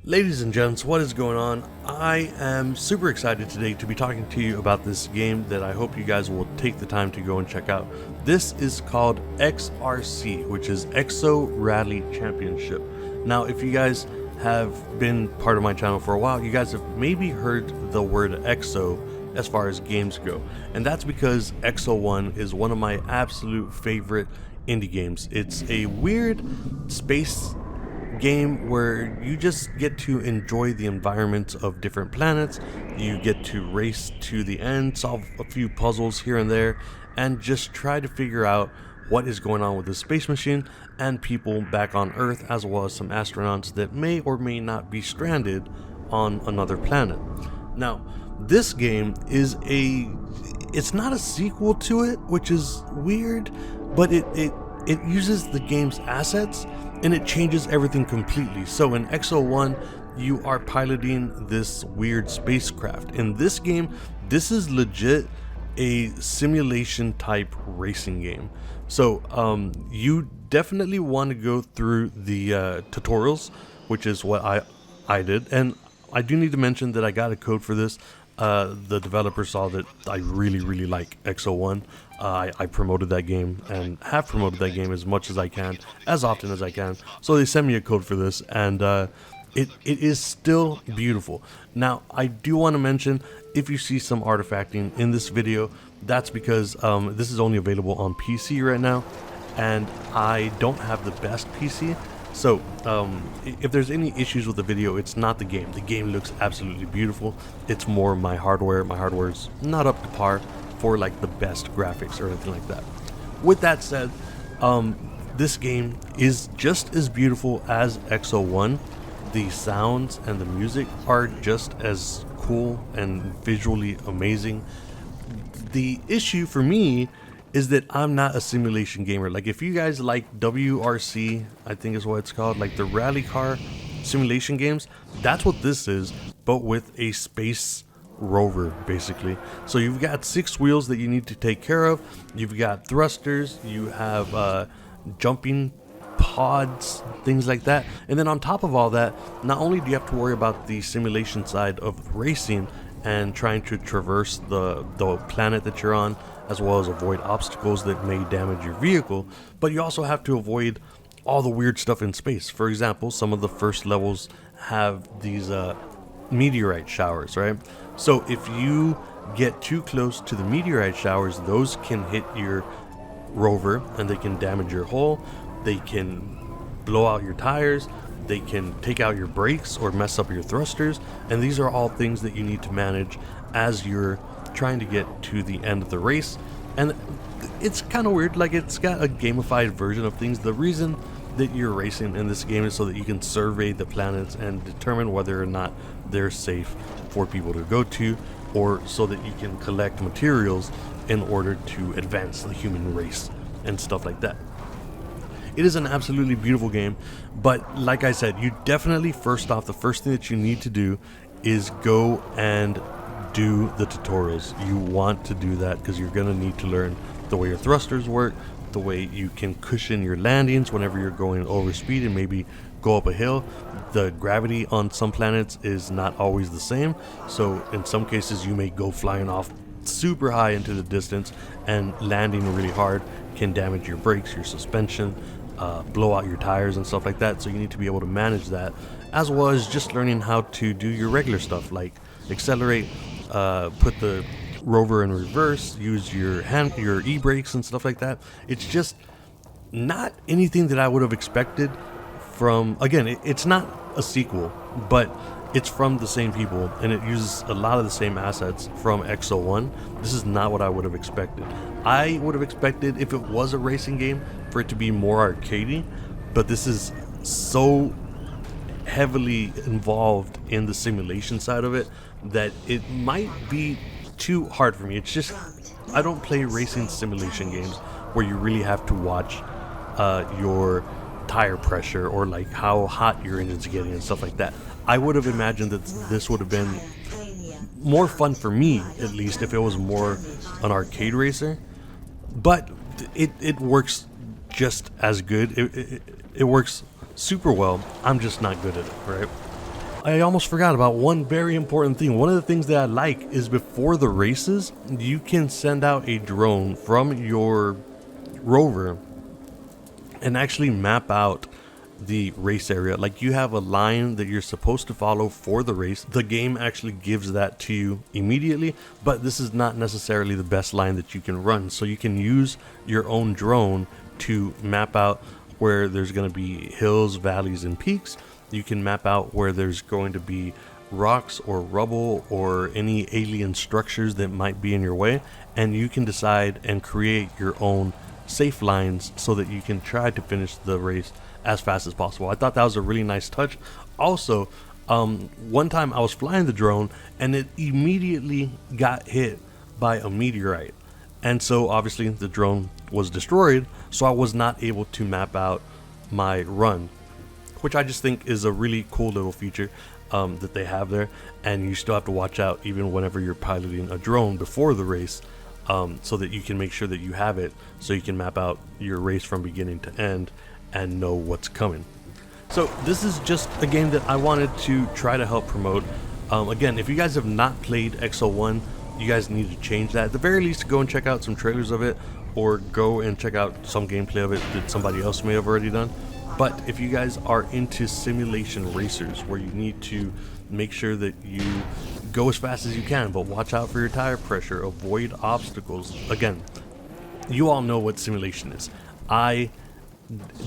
Ladies and gents, what is going on? I am super excited today to be talking to you about this game that I hope you guys will take the time to go and check out. This is called XRC, which is Exo Rally Championship. Now, if you guys have been part of my channel for a while, you guys have maybe heard the word Exo as far as games go. And that's because Exo One is one of my absolute favorite indie games. It's a weird space game where you just get to enjoy the environment of different planets. You get to race to the end, solve a few puzzles here and there, and just try to figure out what is going on with the space machine and people back on Earth, as well as some astronauts that may or may not be stranded on another planet. Now, this game is it's not a sequel to it, which is weird, but it uses the game's assets and it changes everything completely. So in Exo One, you are piloting this weird spacecraft. In this game, this is legit a simulation type racing game. So you definitely want to go through the tutorials, which is what I did. And I do need to mention that I got a code for this. The developer saw that I really like Exo One. I promoted that game and have promoted that game as much as I can, as often as I can. So they sent me a code for this, and it is still beautiful. Now, I do want to mention, if you see some artifacting in this video, that's because this is only available on PC right now, and I don't have the best PC. So, if there's any issues with the video, it's not the game. The game looks absolutely beautiful. It's more my hardware. My hardware's not up to par for like the best graphics or anything like that. With that said, this game is just as beautiful as Exo One. The sounds and the music are just as cool and visually amazing. The issue for me is that I'm not a simulation gamer. Like, if you guys like WRC, I think is what it's called, like the rally car simulation games, that's what this is, but with a space rover, basically. So you've got 6 wheels that you need to take care of. You've got thrusters, you have jumping pods, things like that. And then on top of all that, not only do you have to worry about the simulation side of racing and trying to traverse the planet that you're on, as well as avoid obstacles that may damage your vehicle, but you also have to avoid all the weird stuff in space. For example, some of the first levels have these meteorite showers, right? So if you get too close to the meteorite showers, those can hit your rover and they can damage your hull, they can blow out your tires, they can take out your brakes or mess up your thrusters, and these are all things that you need to manage as you're trying to get to the end of the race. And it's kind of weird, like, it's got a gamified version of things. The reason that you're racing in this game is so that you can survey the planets and determine whether or not they're safe for people to go to, or so that you can collect materials in order to advance the human race and stuff like that. It is an absolutely beautiful game, but like I said, you definitely, first off, the first thing that you need to do is go and do the tutorials. You want to do that because you're going to need to learn the way your thrusters work, the way you can cushion your landings whenever you're going over speed and maybe go up a hill. The gravity on some planets is not always the same, so in some cases you may go flying off super high into the distance, and landing really hard can damage your brakes, your suspension, blow out your tires and stuff like that. So you need to be able to manage that, as well as just learning how to do your regular stuff like accelerate, put the rover in reverse, use your e-brakes and stuff like that. It's just not anything that I would have expected from, again, it's not a sequel, but it's from the same people and it uses a lot of the same assets from Exo One. This is not what I would have expected. I would have expected, if it was a racing game, for it to be more arcadey, but this is so heavily involved in the simulation side of it that it might be too hard for me. It's just, I don't play racing simulation games where you really have to watch your tire pressure or like how hot your engine's getting and stuff like that. I would have imagined that this would have been more fun for me, at least, if it was more an arcade racer, but it works just as good. It works super well. I'm just not good at it, right? I almost forgot about one very important thing. One of the things that I like is before the races, you can send out a drone from your rover and actually map out the race area. Like, you have a line that you're supposed to follow for the race. The game actually gives that to you immediately, but this is not necessarily the best line that you can run. So you can use your own drone to map out where there's going to be hills, valleys, and peaks. You can map out where there's going to be rocks or rubble or any alien structures that might be in your way, and you can decide and create your own safe lines so that you can try to finish the race as fast as possible. I thought that was a really nice touch. Also, one time I was flying the drone and it immediately got hit by a meteorite, and so obviously the drone was destroyed, so I was not able to map out my run, which I just think is a really cool little feature that they have there. And you still have to watch out even whenever you're piloting a drone before the race, so that you can make sure that you have it so you can map out your race from beginning to end and know what's coming. So this is just a game that I wanted to try to help promote. Again, if you guys have not played Exo One, you guys need to change that. At the very least, go and check out some trailers of it, or go and check out some gameplay of it that somebody else may have already done. But if you guys are into simulation racers, where you need to make sure that you go as fast as you can, but watch out for your tire pressure, avoid obstacles. Again, you all know what simulation is. I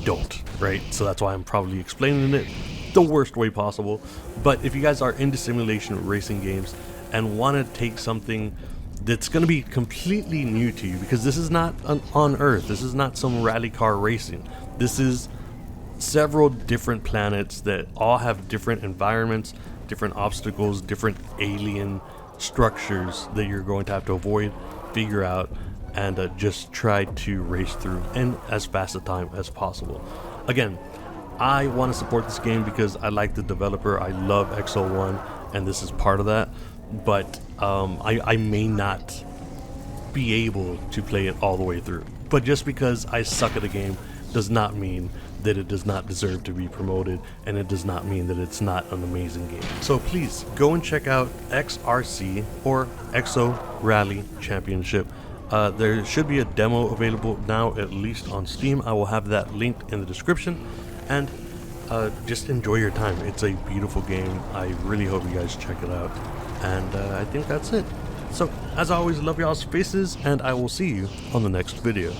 don't, right? So that's why I'm probably explaining it the worst way possible. But if you guys are into simulation racing games and want to take something that's going to be completely new to you, because this is not on Earth, this is not some rally car racing, this is several different planets that all have different environments, different obstacles, different alien structures that you're going to have to avoid, figure out, and just try to race through in as fast a time as possible. Again, I want to support this game because I like the developer. I love Exo One, and this is part of that. But I may not be able to play it all the way through. But just because I suck at a game does not mean that it does not deserve to be promoted, and it does not mean that it's not an amazing game. So please go and check out XRC, or Exo Rally Championship. There should be a demo available now, at least on Steam. I will have that linked in the description, and just enjoy your time. It's a beautiful game. I really hope you guys check it out, and I think that's it. So as always, love y'all's faces, and I will see you on the next video.